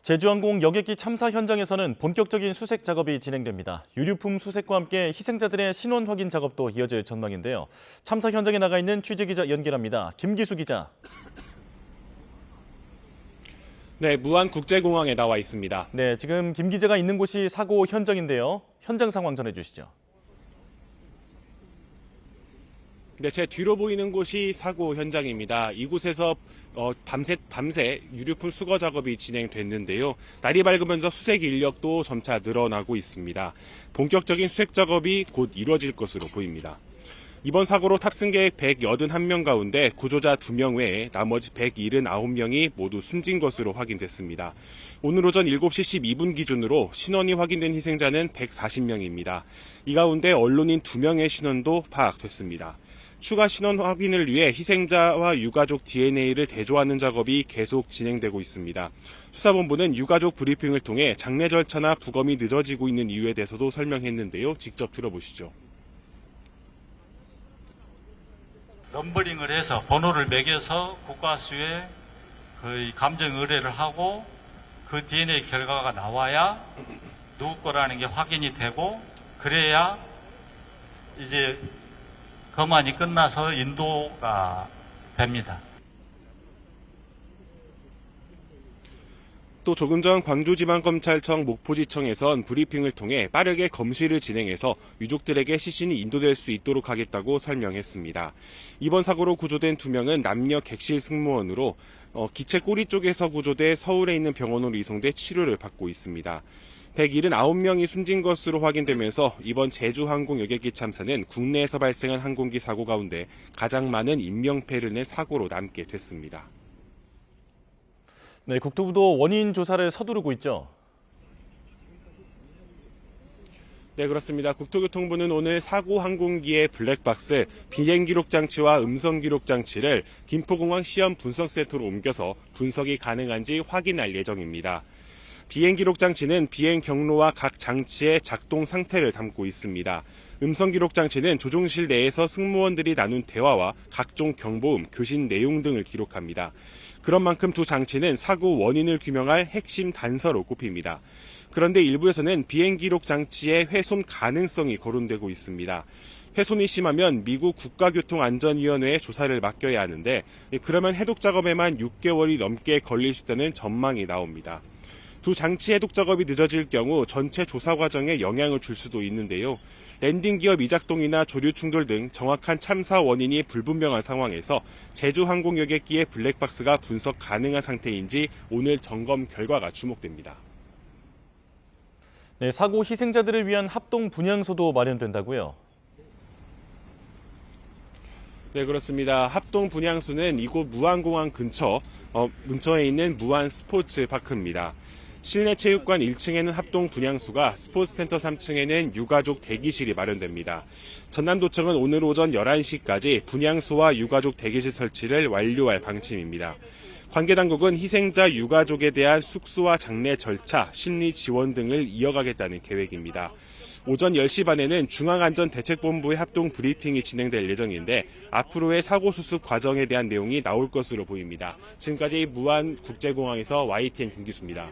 제주항공 여객기 참사 현장에서는 본격적인 수색 작업이 진행됩니다. 유류품 수색과 함께 희생자들의 신원 확인 작업도 이어질 전망인데요. 참사 현장에 나가 있는 취재기자 연결합니다. 김기수 기자. 네, 무안국제공항에 나와 있습니다. 네, 지금 김 기자가 있는 곳이 사고 현장인데요. 현장 상황 전해주시죠. 네, 제 뒤로 보이는 곳이 사고 현장입니다. 이곳에서 밤새 유류품 수거 작업이 진행됐는데요. 날이 밝으면서 수색 인력도 점차 늘어나고 있습니다. 본격적인 수색 작업이 곧 이루어질 것으로 보입니다. 이번 사고로 탑승객 181명 가운데 구조자 2명 외에 나머지 179명이 모두 숨진 것으로 확인됐습니다. 오늘 오전 7시 12분 기준으로 신원이 확인된 희생자는 140명입니다. 이 가운데 언론인 2명의 신원도 파악됐습니다. 추가 신원 확인을 위해 희생자와 유가족 DNA를 대조하는 작업이 계속 진행되고 있습니다. 수사본부는 유가족 브리핑을 통해 장례 절차나 부검이 늦어지고 있는 이유에 대해서도 설명했는데요. 직접 들어보시죠. 넘버링을 해서 번호를 매겨서 국가수에 거의 감정 의뢰를 하고 그 DNA 결과가 나와야 누구 거라는 게 확인이 되고 그래야 이제 검안이 끝나서 인도가 됩니다. 또 조금 전 광주지방검찰청 목포지청에선 브리핑을 통해 빠르게 검시를 진행해서 유족들에게 시신이 인도될 수 있도록 하겠다고 설명했습니다. 이번 사고로 구조된 2명은 남녀 객실 승무원으로 기체 꼬리 쪽에서 구조돼 서울에 있는 병원으로 이송돼 치료를 받고 있습니다. 179명이 숨진 것으로 확인되면서 이번 제주항공 여객기 참사는 국내에서 발생한 항공기 사고 가운데 가장 많은 인명피해를 낸 사고로 남게 됐습니다. 네, 국토부도 원인 조사를 서두르고 있죠. 네, 그렇습니다. 국토교통부는 오늘 사고 항공기의 블랙박스, 비행기록 장치와 음성기록 장치를 김포공항 시험 분석센터로 옮겨서 분석이 가능한지 확인할 예정입니다. 비행기록 장치는 비행 경로와 각 장치의 작동 상태를 담고 있습니다. 음성기록 장치는 조종실 내에서 승무원들이 나눈 대화와 각종 경보음, 교신 내용 등을 기록합니다. 그런 만큼 두 장치는 사고 원인을 규명할 핵심 단서로 꼽힙니다. 그런데 일부에서는 비행기록 장치의 훼손 가능성이 거론되고 있습니다. 훼손이 심하면 미국 국가교통안전위원회에 조사를 맡겨야 하는데 그러면 해독 작업에만 6개월이 넘게 걸릴 수 있다는 전망이 나옵니다. 두 장치 해독 작업이 늦어질 경우 전체 조사 과정에 영향을 줄 수도 있는데요. 랜딩 기어 미작동이나 조류 충돌 등 정확한 참사 원인이 불분명한 상황에서 제주항공 여객기의 블랙박스가 분석 가능한 상태인지 오늘 점검 결과가 주목됩니다. 네, 사고 희생자들을 위한 합동 분향소도 마련된다고요? 네, 그렇습니다. 합동 분향소는 이곳 무안공항 근처에 있는 무안 스포츠파크입니다. 실내 체육관 1층에는 합동 분향소가 스포츠센터 3층에는 유가족 대기실이 마련됩니다. 전남도청은 오늘 오전 11시까지 분향소와 유가족 대기실 설치를 완료할 방침입니다. 관계당국은 희생자 유가족에 대한 숙소와 장례 절차, 심리 지원 등을 이어가겠다는 계획입니다. 오전 10시 반에는 중앙안전대책본부의 합동 브리핑이 진행될 예정인데 앞으로의 사고 수습 과정에 대한 내용이 나올 것으로 보입니다. 지금까지 무안국제공항에서 YTN 김기수입니다.